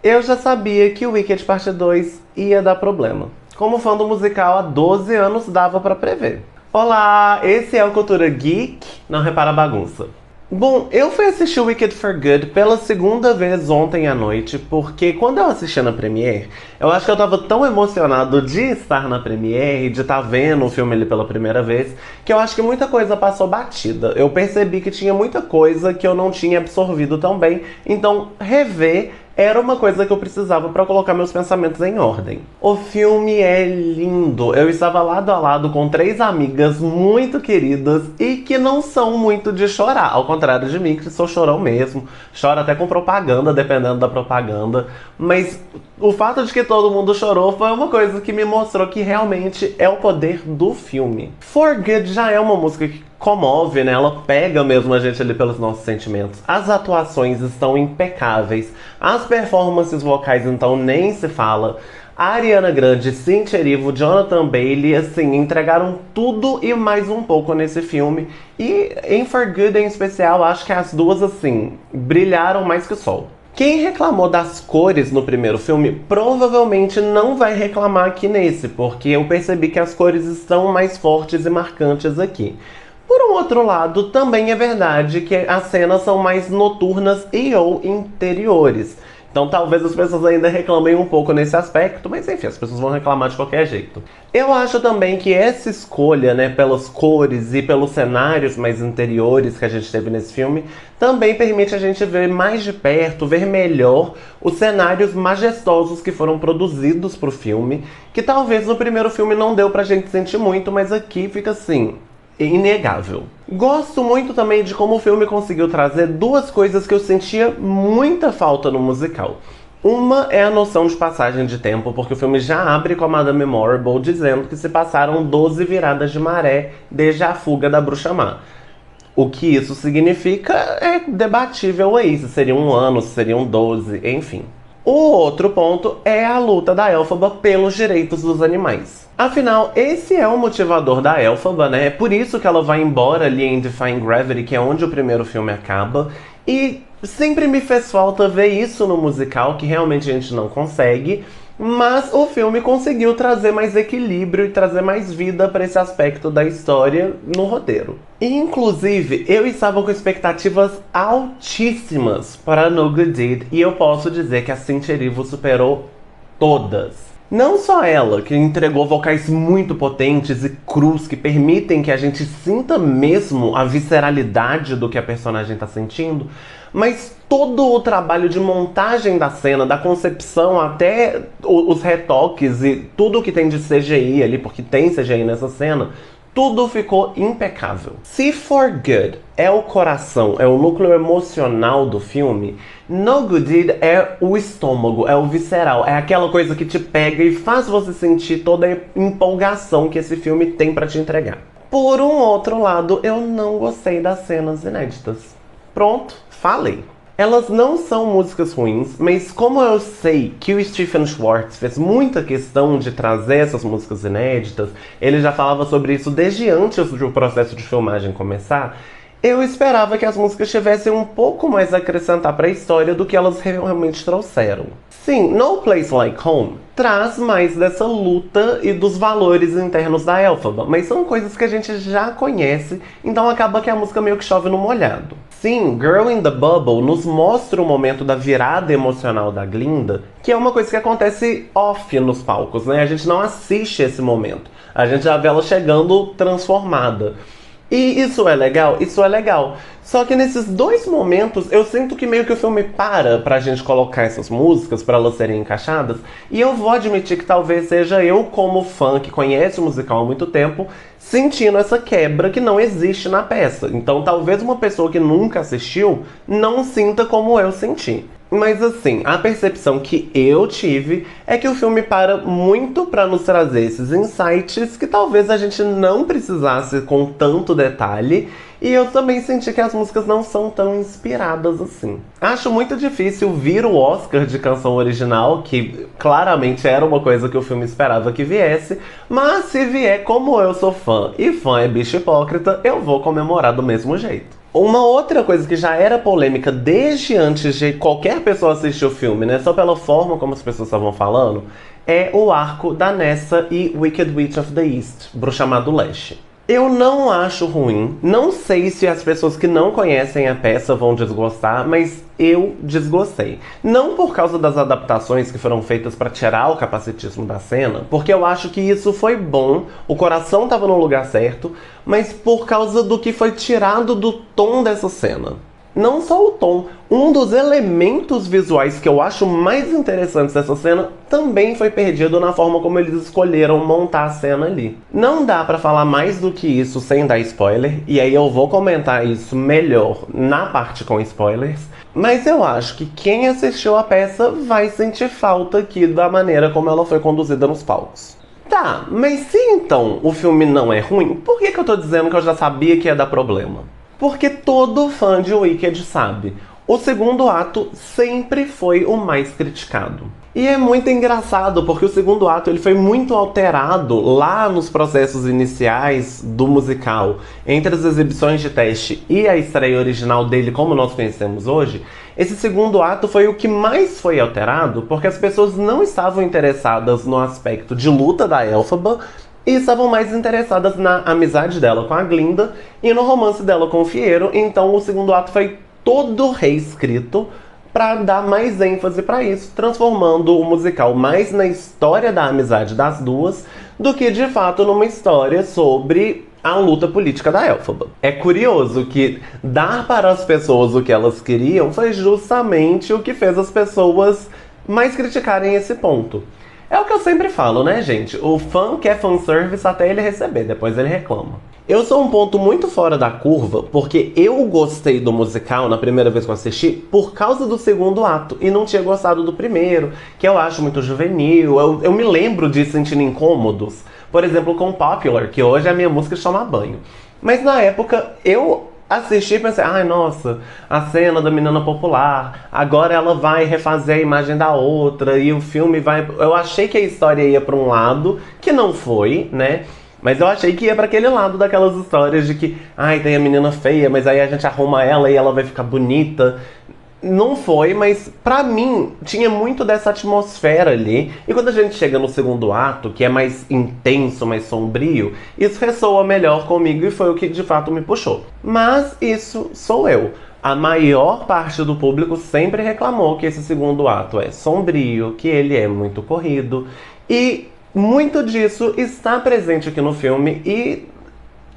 Eu já sabia que o Wicked Parte 2 ia dar problema. Como fã do musical há 12 anos, dava pra prever. Olá, esse é o Cultura Geek, não repara a bagunça. Bom, eu fui assistir Wicked for Good pela segunda vez ontem à noite, porque quando eu assisti na Premiere, eu acho que eu tava tão emocionado de estar na Premiere, de estar vendo o filme ali pela primeira vez, que eu acho que muita coisa passou batida. Eu percebi que tinha muita coisa que eu não tinha absorvido tão bem, então rever era uma coisa que eu precisava para colocar meus pensamentos em ordem. O filme é lindo. Eu estava lado a lado com 3 amigas muito queridas e que não são muito de chorar. Ao contrário de mim, que sou chorão mesmo. Choro até com propaganda, dependendo da propaganda. Mas o fato de que todo mundo chorou foi uma coisa que me mostrou que realmente é o poder do filme. For Good já é uma música que comove, né? Ela pega mesmo a gente ali pelos nossos sentimentos. As atuações estão impecáveis. As performances vocais, então, nem se fala. A Ariana Grande, Cynthia Erivo, Jonathan Bailey, assim, entregaram tudo e mais um pouco nesse filme. E em For Good, em especial, acho que as duas, assim, brilharam mais que o sol. Quem reclamou das cores no primeiro filme provavelmente não vai reclamar aqui nesse, porque eu percebi que as cores estão mais fortes e marcantes aqui. Por um outro lado, também é verdade que as cenas são mais noturnas e ou interiores. Então talvez as pessoas ainda reclamem um pouco nesse aspecto, mas enfim, as pessoas vão reclamar de qualquer jeito. Eu acho também que essa escolha, né, pelas cores e pelos cenários mais interiores que a gente teve nesse filme, também permite a gente ver mais de perto, ver melhor os cenários majestosos que foram produzidos pro filme, que talvez no primeiro filme não deu pra gente sentir muito, mas aqui fica assim, inegável. Gosto muito também de como o filme conseguiu trazer 2 coisas que eu sentia muita falta no musical. Uma é a noção de passagem de tempo, porque o filme já abre com a Madame Morrible dizendo que se passaram 12 viradas de maré desde a fuga da Bruxa Má. O que isso significa é debatível aí, se seria 1 ano, se seriam 12, enfim. O outro ponto é a luta da Elphaba pelos direitos dos animais. Afinal, esse é o motivador da Elphaba, né? É por isso que ela vai embora ali em Defying Gravity, que é onde o primeiro filme acaba. E sempre me fez falta ver isso no musical, que realmente a gente não consegue. Mas o filme conseguiu trazer mais equilíbrio e trazer mais vida para esse aspecto da história no roteiro. E, inclusive, eu estava com expectativas altíssimas para No Good Deed e eu posso dizer que a Cynthia Erivo superou todas. Não só ela, que entregou vocais muito potentes e crus que permitem que a gente sinta mesmo a visceralidade do que a personagem está sentindo, mas todo o trabalho de montagem da cena, da concepção até os retoques e tudo que tem de CGI ali, porque tem CGI nessa cena, tudo ficou impecável. Se For Good é o coração, é o núcleo emocional do filme, No Good Deed é o estômago, é o visceral, é aquela coisa que te pega e faz você sentir toda a empolgação que esse filme tem pra te entregar. Por um outro lado, eu não gostei das cenas inéditas. Pronto, falei. Elas não são músicas ruins, mas como eu sei que o Stephen Schwartz fez muita questão de trazer essas músicas inéditas, ele já falava sobre isso desde antes do processo de filmagem começar, eu esperava que as músicas tivessem um pouco mais a acrescentar para a história do que elas realmente trouxeram. Sim, No Place Like Home traz mais dessa luta e dos valores internos da Elphaba, mas são coisas que a gente já conhece, então acaba que a música meio que chove no molhado. Sim, Girl in the Bubble nos mostra o momento da virada emocional da Glinda, que é uma coisa que acontece off nos palcos, né? A gente não assiste esse momento, a gente já vê ela chegando transformada. E isso é legal? Isso é legal. Só que nesses 2 momentos, eu sinto que meio que o filme para pra gente colocar essas músicas, pra elas serem encaixadas. E eu vou admitir que talvez seja eu, como fã que conhece o musical há muito tempo, sentindo essa quebra que não existe na peça. Então talvez uma pessoa que nunca assistiu não sinta como eu senti. Mas assim, a percepção que eu tive é que o filme para muito pra nos trazer esses insights que talvez a gente não precisasse com tanto detalhe. E eu também senti que as músicas não são tão inspiradas assim. Acho muito difícil vir o Oscar de canção original, que claramente era uma coisa que o filme esperava que viesse. Mas se vier, como eu sou fã, e fã é bicho hipócrita, eu vou comemorar do mesmo jeito. Uma outra coisa que já era polêmica desde antes de qualquer pessoa assistir o filme, né? Só pela forma como as pessoas estavam falando, é o arco da Nessa e Wicked Witch of the East, Bruxa do Leste. Eu não acho ruim, não sei se as pessoas que não conhecem a peça vão desgostar, mas eu desgostei. Não por causa das adaptações que foram feitas para tirar o capacitismo da cena, porque eu acho que isso foi bom, o coração estava no lugar certo, mas por causa do que foi tirado do tom dessa cena. Não só o tom, um dos elementos visuais que eu acho mais interessantes dessa cena também foi perdido na forma como eles escolheram montar a cena ali. Não dá pra falar mais do que isso sem dar spoiler, e aí eu vou comentar isso melhor na parte com spoilers, mas eu acho que quem assistiu a peça vai sentir falta aqui da maneira como ela foi conduzida nos palcos. Tá, mas se então o filme não é ruim, por que eu tô dizendo que eu já sabia que ia dar problema? Porque todo fã de Wicked sabe, o segundo ato sempre foi o mais criticado. E é muito engraçado, porque o segundo ato ele foi muito alterado lá nos processos iniciais do musical. Entre as exibições de teste e a estreia original dele, como nós conhecemos hoje, esse segundo ato foi o que mais foi alterado, porque as pessoas não estavam interessadas no aspecto de luta da Elphaba, e estavam mais interessadas na amizade dela com a Glinda e no romance dela com o Fiero. Então o segundo ato foi todo reescrito para dar mais ênfase para isso, transformando o musical mais na história da amizade das duas do que de fato numa história sobre a luta política da Elphaba. É curioso que dar para as pessoas o que elas queriam foi justamente o que fez as pessoas mais criticarem esse ponto. É o que eu sempre falo, né, gente? O fã quer fanservice até ele receber, depois ele reclama. Eu sou um ponto muito fora da curva, porque eu gostei do musical na primeira vez que eu assisti por causa do segundo ato, e não tinha gostado do primeiro, que eu acho muito juvenil. Eu me lembro de sentindo incômodos, por exemplo, com Popular, que hoje é a minha música de tomar banho. Mas na época, eu assisti e pensei, ai nossa, a cena da menina popular, agora ela vai refazer a imagem da outra e o filme vai... Eu achei que a história ia pra um lado, que não foi, né? Mas eu achei que ia pra aquele lado daquelas histórias de que, ai, tem a menina feia, mas aí a gente arruma ela e ela vai ficar bonita. Não foi, mas pra mim tinha muito dessa atmosfera ali. E quando a gente chega no segundo ato, que é mais intenso, mais sombrio, isso ressoa melhor comigo e foi o que de fato me puxou. Mas isso sou eu. A maior parte do público sempre reclamou que esse segundo ato é sombrio, que ele é muito corrido. E muito disso está presente aqui no filme e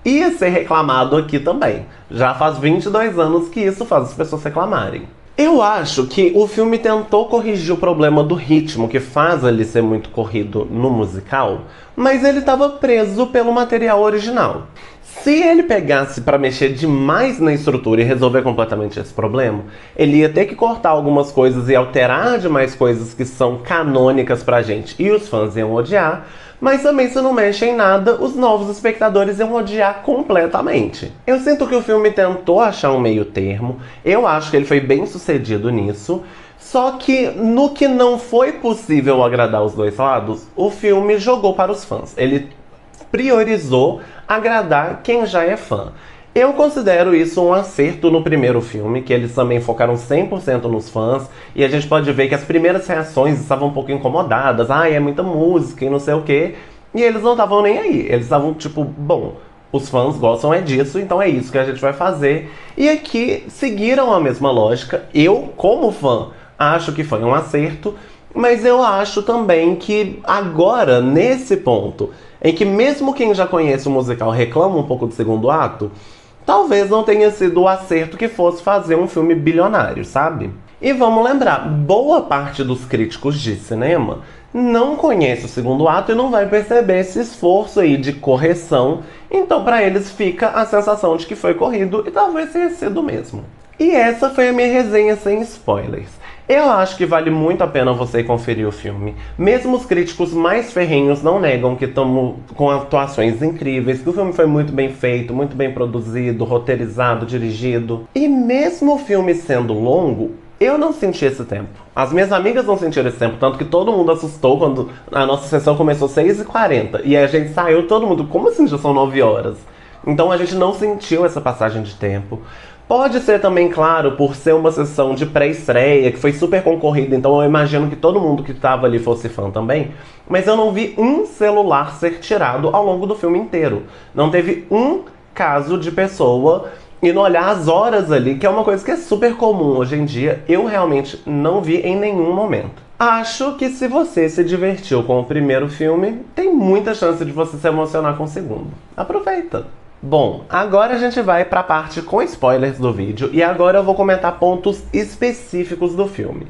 ia ser reclamado aqui também. Já faz 22 anos que isso faz as pessoas reclamarem. Eu acho que o filme tentou corrigir o problema do ritmo, que faz ele ser muito corrido no musical, mas ele estava preso pelo material original. Se ele pegasse para mexer demais na estrutura e resolver completamente esse problema, ele ia ter que cortar algumas coisas e alterar demais coisas que são canônicas pra gente e os fãs iam odiar, mas também se não mexe em nada, os novos espectadores iam odiar completamente. Eu sinto que o filme tentou achar um meio termo, eu acho que ele foi bem sucedido nisso, só que no que não foi possível agradar os dois lados, o filme jogou para os fãs. Ele priorizou agradar quem já é fã. Eu considero isso um acerto no primeiro filme, que eles também focaram 100% nos fãs, e a gente pode ver que as primeiras reações estavam um pouco incomodadas, ai, é muita música e não sei o quê, e eles não estavam nem aí, eles estavam tipo, bom, os fãs gostam é disso, então é isso que a gente vai fazer, e aqui seguiram a mesma lógica. Eu, como fã, acho que foi um acerto, mas eu acho também que agora, nesse ponto, em que mesmo quem já conhece o musical reclama um pouco do segundo ato, talvez não tenha sido o acerto que fosse fazer um filme bilionário, sabe? E vamos lembrar, boa parte dos críticos de cinema não conhece o segundo ato e não vai perceber esse esforço aí de correção, então pra eles fica a sensação de que foi corrido e talvez tenha sido mesmo. E essa foi a minha resenha sem spoilers. Eu acho que vale muito a pena você conferir o filme. Mesmo os críticos mais ferrenhos não negam que estamos com atuações incríveis, que o filme foi muito bem feito, muito bem produzido, roteirizado, dirigido. E mesmo o filme sendo longo, eu não senti esse tempo. As minhas amigas não sentiram esse tempo, tanto que todo mundo assustou quando a nossa sessão começou 6h40. E a gente saiu, todo mundo, como assim já são 9 horas? Então a gente não sentiu essa passagem de tempo. Pode ser também, claro, por ser uma sessão de pré-estreia, que foi super concorrida, então eu imagino que todo mundo que estava ali fosse fã também. Mas eu não vi um celular ser tirado ao longo do filme inteiro. Não teve um caso de pessoa indo olhar as horas ali, que é uma coisa que é super comum hoje em dia. Eu realmente não vi em nenhum momento. Acho que se você se divertiu com o primeiro filme, tem muita chance de você se emocionar com o segundo. Aproveita! Bom, agora a gente vai para a parte com spoilers do vídeo e agora eu vou comentar pontos específicos do filme.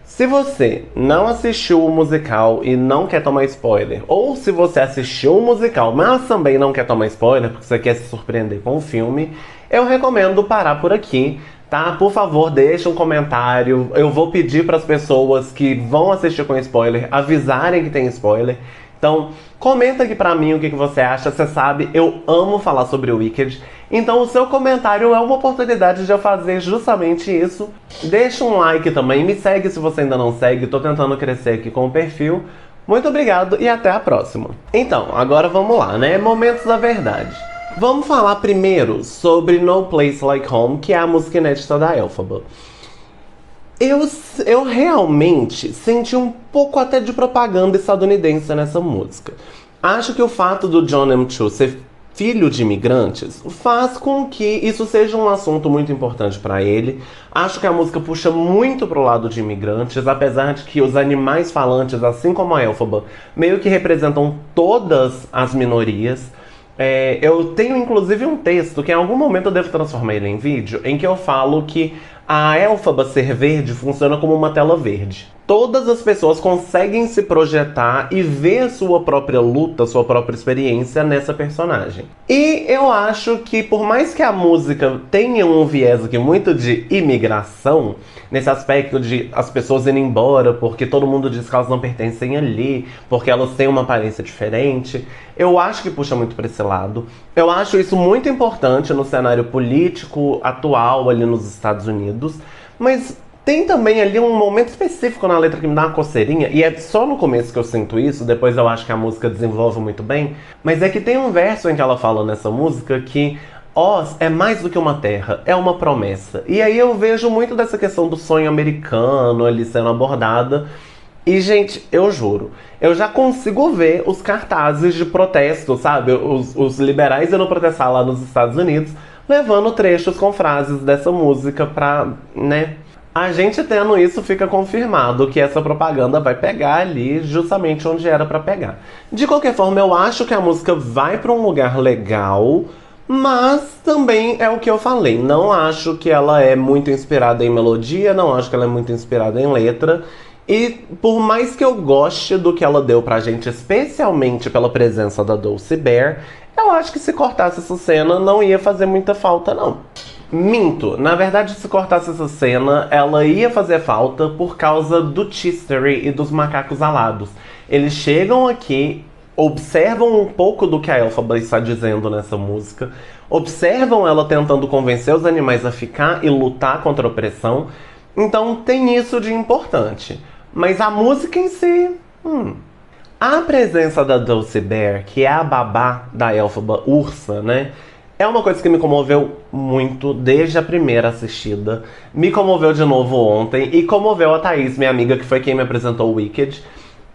Se você não assistiu o musical e não quer tomar spoiler, ou se você assistiu o musical, mas também não quer tomar spoiler porque você quer se surpreender com o filme, eu recomendo parar por aqui, tá? Por favor, deixa um comentário. Eu vou pedir para as pessoas que vão assistir com spoiler avisarem que tem spoiler. Então, comenta aqui pra mim o que você acha. Você sabe, eu amo falar sobre o Wicked. Então o seu comentário é uma oportunidade de eu fazer justamente isso. Deixa um like também, me segue se você ainda não segue. Tô tentando crescer aqui com o perfil. Muito obrigado e até a próxima. Então, agora vamos lá, né? Momentos da verdade. Vamos falar primeiro sobre No Place Like Home, que é a música inédita da Elphaba. Eu realmente senti um pouco até de propaganda estadunidense nessa música. Acho que o fato do John M. Chu ser filho de imigrantes faz com que isso seja um assunto muito importante para ele. Acho que a música puxa muito pro lado de imigrantes, apesar de que os animais falantes, assim como a Elphaba, meio que representam todas as minorias. Eu tenho inclusive um texto que em algum momento eu devo transformar ele em vídeo, em que eu falo que a Elphaba ser verde funciona como uma tela verde. Todas as pessoas conseguem se projetar e ver a sua própria luta, sua própria experiência nessa personagem. E eu acho que por mais que a música tenha um viés aqui muito de imigração, nesse aspecto de as pessoas irem embora porque todo mundo diz que elas não pertencem ali, porque elas têm uma aparência diferente, eu acho que puxa muito para esse lado. Eu acho isso muito importante no cenário político atual ali nos Estados Unidos, mas tem também ali um momento específico na letra que me dá uma coceirinha, e é só no começo que eu sinto isso, depois eu acho que a música desenvolve muito bem, mas é que tem um verso em que ela fala nessa música que Oz é mais do que uma terra, é uma promessa. E aí eu vejo muito dessa questão do sonho americano ali sendo abordada. E, gente, eu juro, eu já consigo ver os cartazes de protesto, sabe? Os liberais indo protestar lá nos Estados Unidos, levando trechos com frases dessa música pra, né? A gente tendo isso, fica confirmado que essa propaganda vai pegar ali justamente onde era pra pegar. De qualquer forma, eu acho que a música vai pra um lugar legal, mas também é o que eu falei. Não acho que ela é muito inspirada em melodia, não acho que ela é muito inspirada em letra. E por mais que eu goste do que ela deu pra gente, especialmente pela presença da Dulcie Bear, eu acho que se cortasse essa cena não ia fazer muita falta, não. Minto, na verdade, se cortasse essa cena, ela ia fazer falta por causa do Chistery e dos macacos alados. Eles chegam aqui, observam um pouco do que a Elphaba está dizendo nessa música, observam ela tentando convencer os animais a ficar e lutar contra a opressão, então tem isso de importante. Mas a música em si, A presença da Dulcie Bear, que é a babá da Elphaba ursa, né? É uma coisa que me comoveu muito desde a primeira assistida. Me comoveu de novo ontem e comoveu a Thaís, minha amiga, que foi quem me apresentou o Wicked.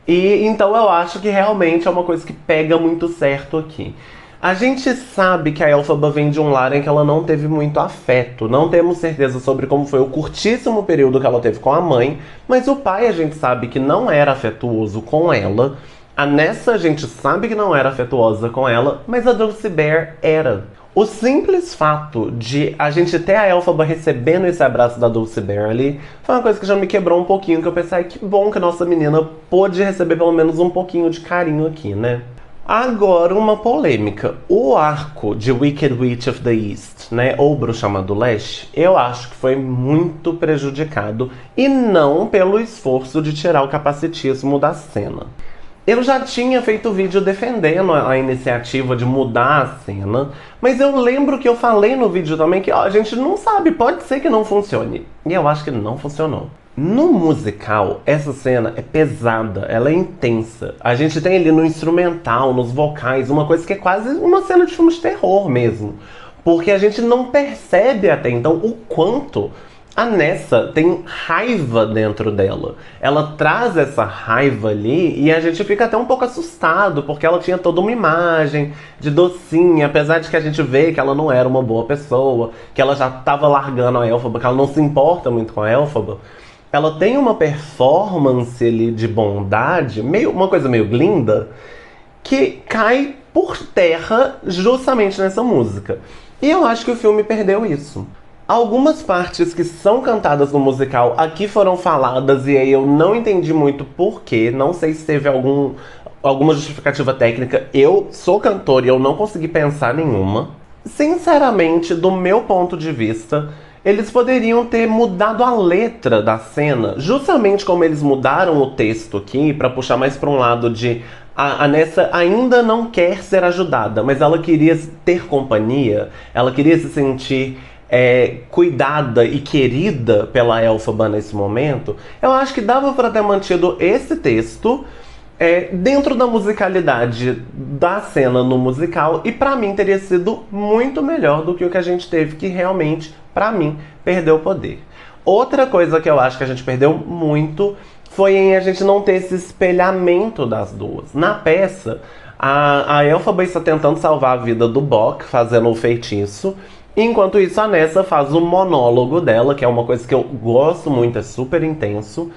E então eu acho que realmente é uma coisa que pega muito certo aqui. A gente sabe que a Elphaba vem de um lar em que ela não teve muito afeto. Não temos certeza sobre como foi o curtíssimo período que ela teve com a mãe, mas o pai a gente sabe que não era afetuoso com ela. A Nessa a gente sabe que não era afetuosa com ela, mas a Dulcie Bear era. O simples fato de a gente ter a Elphaba recebendo esse abraço da Dulcie Bear ali foi uma coisa que já me quebrou um pouquinho, que eu pensei, que bom que a nossa menina pôde receber pelo menos um pouquinho de carinho aqui, né? Agora, uma polêmica. O arco de Wicked Witch of the East, né, ou Bruxa Má do Leste, eu acho que foi muito prejudicado, e não pelo esforço de tirar o capacitismo da cena. Eu já tinha feito vídeo defendendo a iniciativa de mudar a cena, mas eu lembro que eu falei no vídeo também que a gente não sabe, pode ser que não funcione. E eu acho que não funcionou. No musical, essa cena é pesada, ela é intensa. A gente tem ali no instrumental, nos vocais, uma coisa que é quase uma cena de filme de terror mesmo. Porque a gente não percebe até então o quanto a Nessa tem raiva dentro dela. Ela traz essa raiva ali e a gente fica até um pouco assustado, porque ela tinha toda uma imagem de docinha, apesar de que a gente vê que ela não era uma boa pessoa, que ela já estava largando a Elphaba, que ela não se importa muito com a Elphaba. Ela tem uma performance ali de bondade, uma coisa meio Glinda, que cai por terra justamente nessa música. E eu acho que o filme perdeu isso. Algumas partes que são cantadas no musical aqui foram faladas e aí eu não entendi muito porquê. Não sei se teve alguma justificativa técnica. Eu sou cantor e eu não consegui pensar nenhuma. Sinceramente, do meu ponto de vista, eles poderiam ter mudado a letra da cena, justamente como eles mudaram o texto aqui, pra puxar mais pra um lado de a Nessa ainda não quer ser ajudada, mas ela queria ter companhia, ela queria se sentir cuidada e querida pela Elphaba nesse momento. Eu acho que dava pra ter mantido esse texto dentro da musicalidade da cena no musical, e pra mim teria sido muito melhor do que o que a gente teve, que realmente, pra mim, perdeu o poder. Outra coisa que eu acho que a gente perdeu muito foi em a gente não ter esse espelhamento das duas. Na peça, a Elphaba está tentando salvar a vida do Boq, fazendo o feitiço. Enquanto isso, a Nessa faz o monólogo dela, que é uma coisa que eu gosto muito, é super intenso.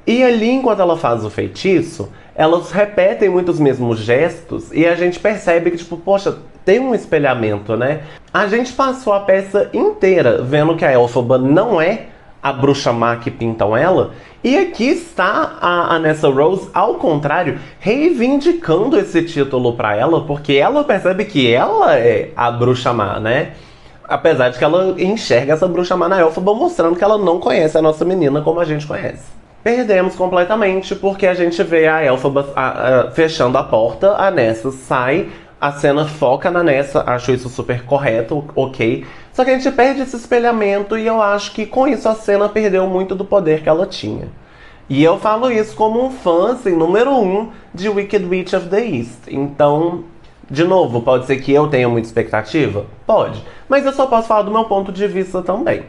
E ali, enquanto ela faz o feitiço, elas repetem muitos mesmos gestos e a gente percebe que, tipo, poxa, tem um espelhamento, né? A gente passou a peça inteira vendo que a Elphaba não é a bruxa má que pintam ela, e aqui está a Nessa Rose, ao contrário, reivindicando esse título pra ela, porque ela percebe que ela é a bruxa má, né? Apesar de que ela enxerga essa bruxa má na Elphaba, mostrando que ela não conhece a nossa menina como a gente conhece. Perdemos completamente, porque a gente vê a Elphaba fechando a porta, a Nessa sai, a cena foca na Nessa, acho isso super correto, ok. Só que a gente perde esse espelhamento e eu acho que com isso a cena perdeu muito do poder que ela tinha. E eu falo isso como um fã, assim, número 1 de Wicked Witch of the East. Então, de novo, pode ser que eu tenha muita expectativa? Pode. Mas eu só posso falar do meu ponto de vista também.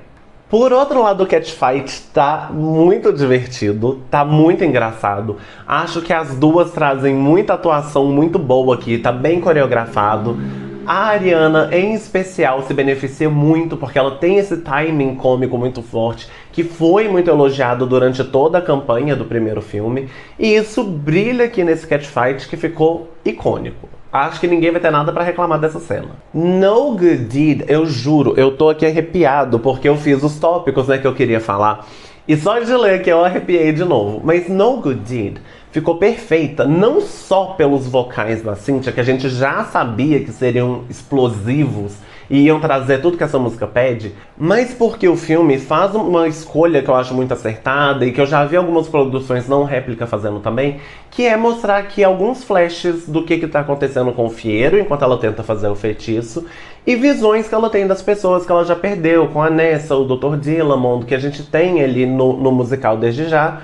Por outro lado, o Catfight tá muito divertido, tá muito engraçado. Acho que as duas trazem muita atuação muito boa aqui, tá bem coreografado. A Ariana, em especial, se beneficia muito porque ela tem esse timing cômico muito forte, que foi muito elogiado durante toda a campanha do primeiro filme. E isso brilha aqui nesse Catfight, que ficou icônico. Acho que ninguém vai ter nada pra reclamar dessa cena. No Good Deed, eu juro, eu tô aqui arrepiado porque eu fiz os tópicos, né, que eu queria falar. E só de ler que eu arrepiei de novo. Mas No Good Deed ficou perfeita, não só pelos vocais da Cynthia, que a gente já sabia que seriam explosivos e iam trazer tudo que essa música pede, mas porque o filme faz uma escolha que eu acho muito acertada e que eu já vi algumas produções não réplica fazendo também, que é mostrar aqui alguns flashes do que tá acontecendo com o Fiyero enquanto ela tenta fazer o feitiço, e visões que ela tem das pessoas que ela já perdeu, com a Nessa, o Dr. Dillamond, que a gente tem ali no musical desde já,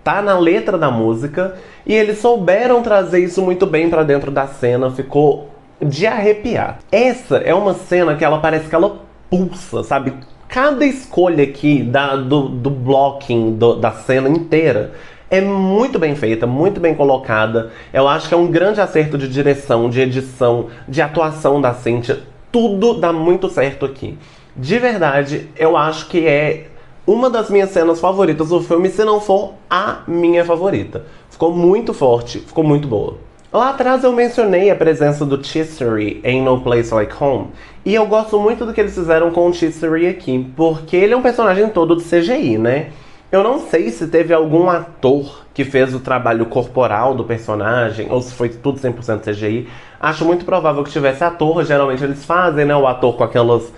tá na letra da música, e eles souberam trazer isso muito bem pra dentro da cena, ficou de arrepiar. Essa é uma cena que ela parece que ela pulsa, sabe? Cada escolha aqui do blocking da cena inteira é muito bem feita, muito bem colocada. Eu acho que é um grande acerto de direção, de edição, de atuação da Cynthia. Tudo dá muito certo aqui. De verdade, eu acho que é uma das minhas cenas favoritas do filme, se não for a minha favorita. Ficou muito forte, ficou muito boa. Lá atrás eu mencionei a presença do Chisery em No Place Like Home, e eu gosto muito do que eles fizeram com o Chisery aqui, porque ele é um personagem todo de CGI, né? Eu não sei se teve algum ator que fez o trabalho corporal do personagem, ou se foi tudo 100% CGI. Acho muito provável que tivesse ator, geralmente eles fazem, né, o ator com aquelas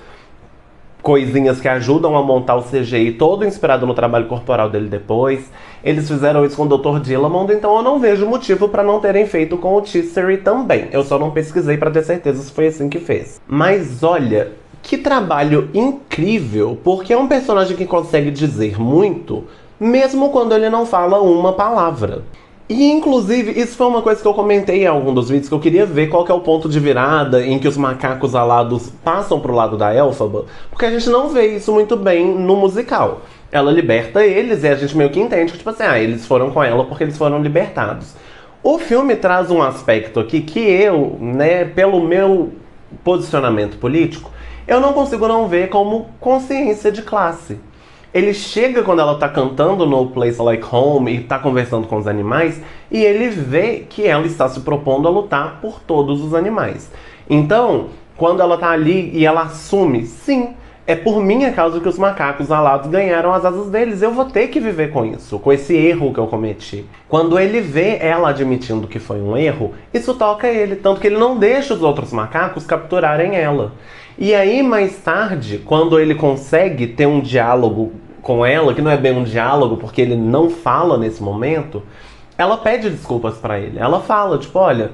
coisinhas que ajudam a montar o CGI, todo inspirado no trabalho corporal dele depois. Eles fizeram isso com o Dr. Dillamond, então eu não vejo motivo para não terem feito com o Chisery também. Eu só não pesquisei para ter certeza se foi assim que fez. Mas olha, que trabalho incrível, porque é um personagem que consegue dizer muito, mesmo quando ele não fala uma palavra. E, inclusive, isso foi uma coisa que eu comentei em algum dos vídeos, que eu queria ver qual que é o ponto de virada em que os macacos alados passam pro lado da Elphaba, porque a gente não vê isso muito bem no musical. Ela liberta eles e a gente meio que entende que, tipo assim, eles foram com ela porque eles foram libertados. O filme traz um aspecto aqui que eu, né, pelo meu posicionamento político, eu não consigo não ver como consciência de classe. Ele chega quando ela tá cantando No Place Like Home e tá conversando com os animais, e ele vê que ela está se propondo a lutar por todos os animais. Então, quando ela tá ali e ela assume, sim, é por minha causa que os macacos alados ganharam as asas deles. Eu vou ter que viver com isso, com esse erro que eu cometi. Quando ele vê ela admitindo que foi um erro, isso toca ele, tanto que ele não deixa os outros macacos capturarem ela. E aí, mais tarde, quando ele consegue ter um diálogo com ela, que não é bem um diálogo, porque ele não fala nesse momento, ela pede desculpas pra ele. Ela fala, tipo, olha,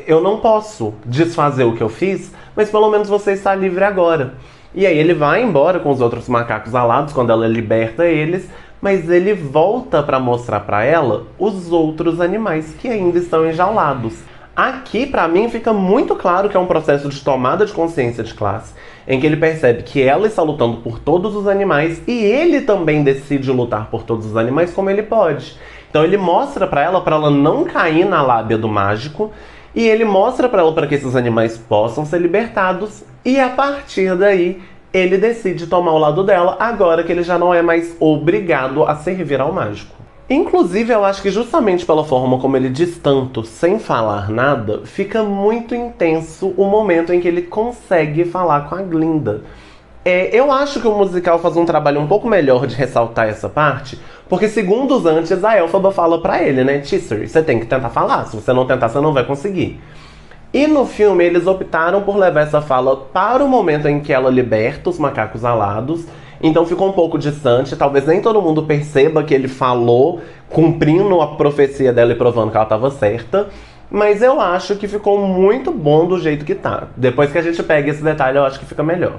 eu não posso desfazer o que eu fiz, mas pelo menos você está livre agora. E aí ele vai embora com os outros macacos alados quando ela liberta eles, mas ele volta pra mostrar pra ela os outros animais que ainda estão enjaulados. Aqui, pra mim, fica muito claro que é um processo de tomada de consciência de classe, em que ele percebe que ela está lutando por todos os animais e ele também decide lutar por todos os animais como ele pode. Então ele mostra pra ela não cair na lábia do mágico, e ele mostra pra ela para que esses animais possam ser libertados, e a partir daí ele decide tomar o lado dela, agora que ele já não é mais obrigado a servir ao mágico. Inclusive, eu acho que justamente pela forma como ele diz tanto, sem falar nada, fica muito intenso o momento em que ele consegue falar com a Glinda. Eu acho que o musical faz um trabalho um pouco melhor de ressaltar essa parte, porque segundos antes a Elphaba fala pra ele, né, Tisser, você tem que tentar falar, se você não tentar você não vai conseguir. E no filme eles optaram por levar essa fala para o momento em que ela liberta os macacos alados, então ficou um pouco distante, talvez nem todo mundo perceba que ele falou, cumprindo a profecia dela e provando que ela estava certa, mas eu acho que ficou muito bom do jeito que tá. Depois que a gente pega esse detalhe, eu acho que fica melhor.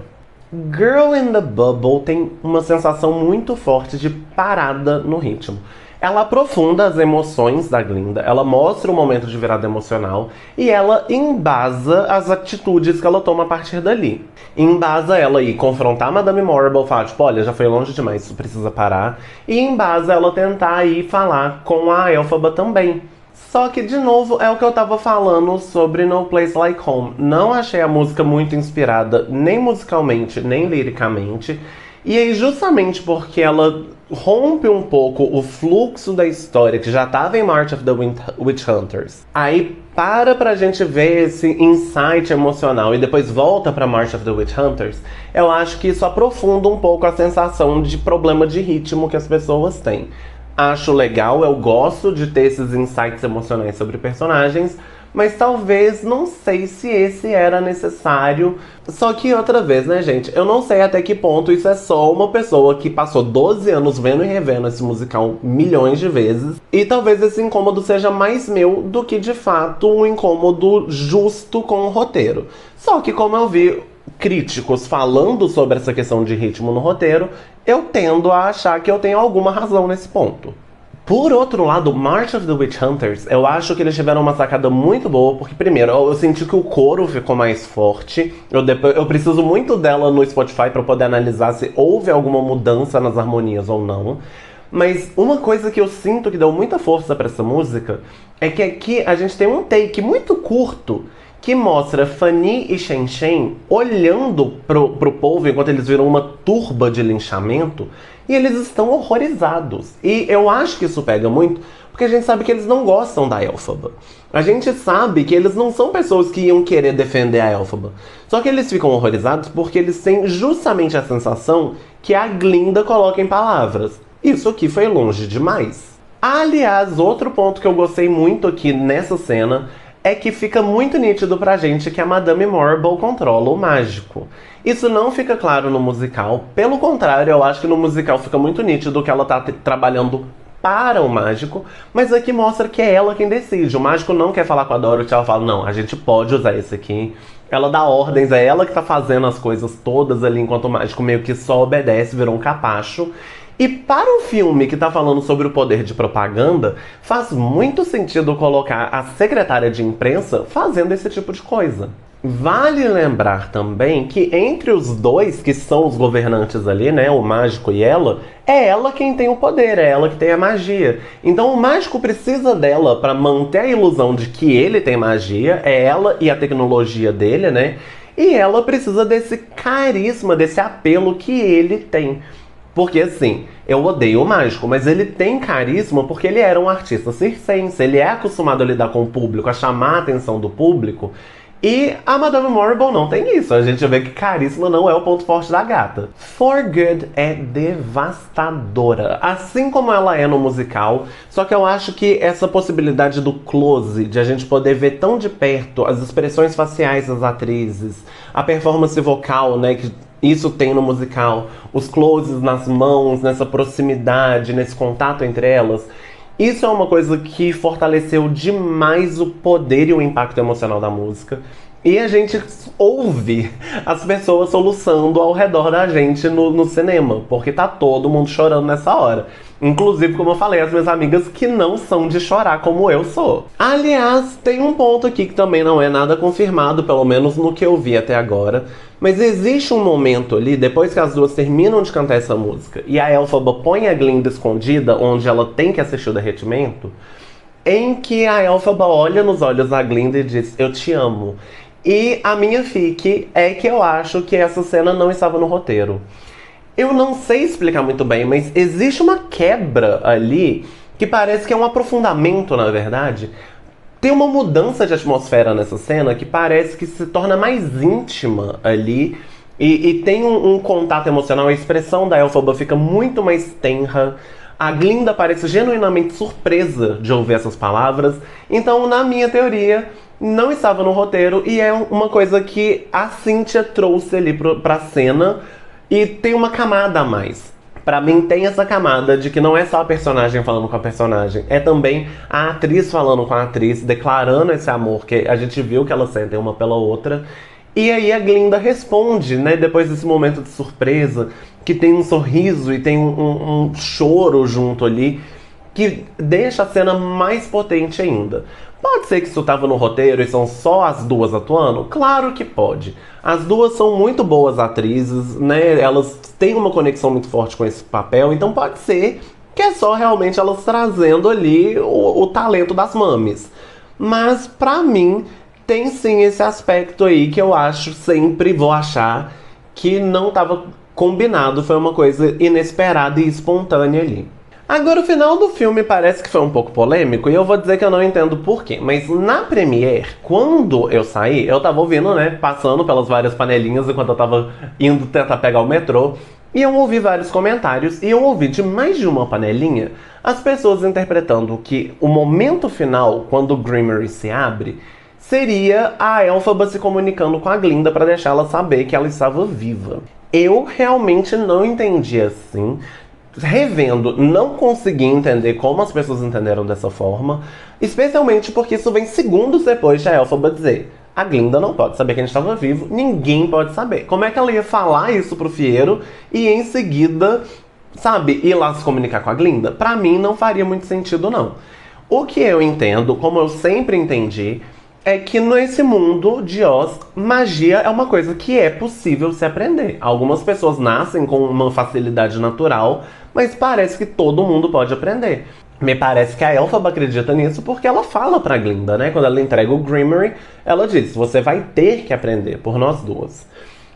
Girl in the Bubble tem uma sensação muito forte de parada no ritmo. Ela aprofunda as emoções da Glinda, ela mostra o momento de virada emocional e ela embasa as atitudes que ela toma a partir dali. Embasa ela ir confrontar a Madame Morrible, falar tipo, olha, já foi longe demais, isso precisa parar. E embasa ela tentar ir falar com a Elphaba também. Só que, de novo, é o que eu tava falando sobre No Place Like Home. Não achei a música muito inspirada, nem musicalmente, nem liricamente. E aí, justamente porque ela rompe um pouco o fluxo da história que já estava em March of the Witch Hunters, aí pra gente ver esse insight emocional e depois volta pra March of the Witch Hunters, eu acho que isso aprofunda um pouco a sensação de problema de ritmo que as pessoas têm. Acho legal, eu gosto de ter esses insights emocionais sobre personagens, mas talvez, não sei se esse era necessário. Só que outra vez, né, gente? Eu não sei até que ponto isso é só uma pessoa que passou 12 anos vendo e revendo esse musical milhões de vezes. E talvez esse incômodo seja mais meu do que, de fato, um incômodo justo com o roteiro. Só que, como eu vi críticos falando sobre essa questão de ritmo no roteiro, eu tendo a achar que eu tenho alguma razão nesse ponto. Por outro lado, March of the Witch Hunters, eu acho que eles tiveram uma sacada muito boa, porque primeiro, eu senti que o coro ficou mais forte. Eu preciso muito dela no Spotify para poder analisar se houve alguma mudança nas harmonias ou não. Mas uma coisa que eu sinto que deu muita força para essa música é que aqui a gente tem um take muito curto que mostra Fanny e Shen Shen olhando pro povo enquanto eles viram uma turba de linchamento e eles estão horrorizados. E eu acho que isso pega muito porque a gente sabe que eles não gostam da Elphaba. A gente sabe que eles não são pessoas que iam querer defender a Elphaba. Só que eles ficam horrorizados porque eles têm justamente a sensação que a Glinda coloca em palavras. Isso aqui foi longe demais. Aliás, outro ponto que eu gostei muito aqui nessa cena é que fica muito nítido pra gente que a Madame Morrible controla o mágico. Isso não fica claro no musical, pelo contrário, eu acho que no musical fica muito nítido que ela tá trabalhando para o mágico, mas aqui mostra que é ela quem decide. O mágico não quer falar com a Dorothy, ela fala, não, a gente pode usar esse aqui. Ela dá ordens, é ela que tá fazendo as coisas todas ali, enquanto o mágico meio que só obedece, virou um capacho. E para um filme que tá falando sobre o poder de propaganda, faz muito sentido colocar a secretária de imprensa fazendo esse tipo de coisa. Vale lembrar também que entre os dois, que são os governantes ali, né, o mágico e ela, é ela quem tem o poder, é ela que tem a magia. Então o mágico precisa dela para manter a ilusão de que ele tem magia, é ela e a tecnologia dele, né? E ela precisa desse carisma, desse apelo que ele tem. Porque assim, eu odeio o mágico, mas ele tem carisma porque ele era um artista circense, ele é acostumado a lidar com o público, a chamar a atenção do público. E a Madame Morrible não tem isso. A gente vê que carisma não é o ponto forte da gata. For Good é devastadora, assim como ela é no musical. Só que eu acho que essa possibilidade do close, de a gente poder ver tão de perto as expressões faciais das atrizes, a performance vocal, né, que isso tem no musical, os closes nas mãos, nessa proximidade, nesse contato entre elas. Isso é uma coisa que fortaleceu demais o poder e o impacto emocional da música. E a gente ouve as pessoas soluçando ao redor da gente no cinema, porque tá todo mundo chorando nessa hora. Inclusive, como eu falei, as minhas amigas que não são de chorar como eu sou. Aliás, tem um ponto aqui que também não é nada confirmado, pelo menos no que eu vi até agora. Mas existe um momento ali, depois que as duas terminam de cantar essa música, e a Elphaba põe a Glinda escondida, onde ela tem que assistir o derretimento, em que a Elphaba olha nos olhos da Glinda e diz, eu te amo. E a minha fique é que eu acho que essa cena não estava no roteiro. Eu não sei explicar muito bem, mas existe uma quebra ali que parece que é um aprofundamento, na verdade. Tem uma mudança de atmosfera nessa cena que parece que se torna mais íntima ali. E tem um contato emocional, a expressão da Elphaba fica muito mais tenra. A Glinda parece genuinamente surpresa de ouvir essas palavras. Então, na minha teoria, não estava no roteiro e é uma coisa que a Cynthia trouxe ali pra cena. E tem uma camada a mais. Pra mim tem essa camada de que não é só a personagem falando com a personagem, é também a atriz falando com a atriz, declarando esse amor que a gente viu que elas sentem uma pela outra. E aí a Glinda responde, né, depois desse momento de surpresa, que tem um sorriso e tem um choro junto ali, que deixa a cena mais potente ainda. Pode ser que isso estava no roteiro e são só as duas atuando? Claro que pode. As duas são muito boas atrizes, né? Elas têm uma conexão muito forte com esse papel, então pode ser que é só realmente elas trazendo ali o talento das mames. Mas pra mim tem sim esse aspecto aí que eu acho, sempre vou achar que não estava combinado, foi uma coisa inesperada e espontânea ali. Agora, o final do filme parece que foi um pouco polêmico e eu vou dizer que eu não entendo por quê. Mas na Premiere, quando eu saí, eu tava ouvindo, né, passando pelas várias panelinhas enquanto eu tava indo tentar pegar o metrô. E eu ouvi vários comentários e eu ouvi de mais de uma panelinha as pessoas interpretando que o momento final, quando o Grimmery se abre, seria a Elphaba se comunicando com a Glinda para deixá-la saber que ela estava viva. Eu realmente não entendi assim. Revendo, não consegui entender como as pessoas entenderam dessa forma, especialmente porque isso vem segundos depois de a Elphaba dizer: a Glinda não pode saber que a gente estava vivo, ninguém pode saber. Como é que ela ia falar isso pro Fiyero e em seguida, sabe, ir lá se comunicar com a Glinda? Pra mim não faria muito sentido, não. O que eu entendo, como eu sempre entendi, é que nesse mundo de Oz, magia é uma coisa que é possível se aprender. Algumas pessoas nascem com uma facilidade natural, mas parece que todo mundo pode aprender. Me parece que a Elphaba acredita nisso porque ela fala pra Glinda, né? Quando ela entrega o Grimmery, ela diz, você vai ter que aprender por nós duas.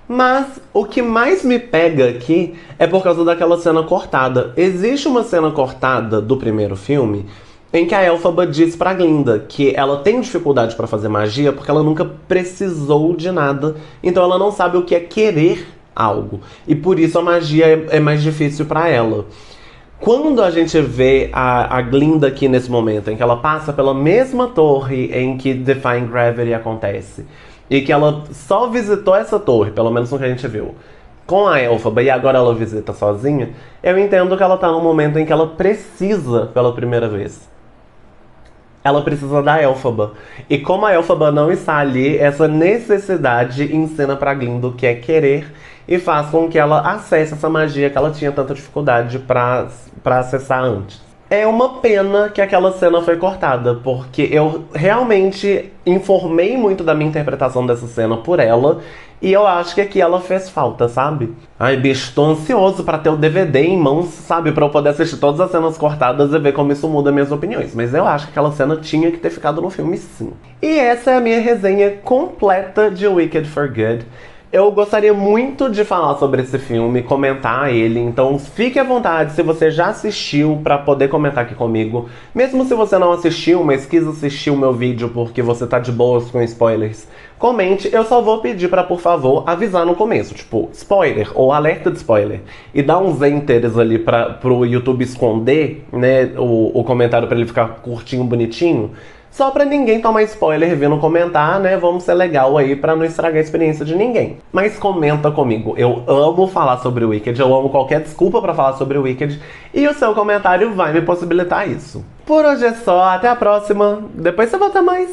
Mas o que mais me pega aqui é por causa daquela cena cortada. Existe uma cena cortada do primeiro filme em que a Elphaba diz pra Glinda que ela tem dificuldade pra fazer magia porque ela nunca precisou de nada, então ela não sabe o que é querer algo. E por isso a magia é mais difícil pra ela. Quando a gente vê a Glinda aqui nesse momento, em que ela passa pela mesma torre em que Defying Gravity acontece, e que ela só visitou essa torre, pelo menos no que a gente viu, com a Elphaba, e agora ela visita sozinha, eu entendo que ela tá num momento em que ela precisa pela primeira vez. Ela precisa da Elphaba. E como a Elphaba não está ali, essa necessidade ensina pra Glinda o que é querer e faz com que ela acesse essa magia que ela tinha tanta dificuldade pra acessar antes. É uma pena que aquela cena foi cortada, porque eu realmente informei muito da minha interpretação dessa cena por ela, e eu acho que aqui ela fez falta, sabe? Ai, bicho, tô ansioso pra ter o DVD em mãos, sabe? Pra eu poder assistir todas as cenas cortadas e ver como isso muda minhas opiniões. Mas eu acho que aquela cena tinha que ter ficado no filme, sim. E essa é a minha resenha completa de Wicked for Good. Eu gostaria muito de falar sobre esse filme, comentar ele, então fique à vontade se você já assistiu pra poder comentar aqui comigo. Mesmo se você não assistiu, mas quis assistir o meu vídeo porque você tá de boas com spoilers, comente. Eu só vou pedir pra, por favor, avisar no começo, tipo, spoiler ou alerta de spoiler. E dar uns enters ali pro YouTube esconder, né, o comentário pra ele ficar curtinho, bonitinho. Só pra ninguém tomar spoiler vindo comentar, né? Vamos ser legal aí pra não estragar a experiência de ninguém. Mas comenta comigo. Eu amo falar sobre o Wicked, eu amo qualquer desculpa pra falar sobre o Wicked. E o seu comentário vai me possibilitar isso. Por hoje é só, até a próxima. Depois você volta mais.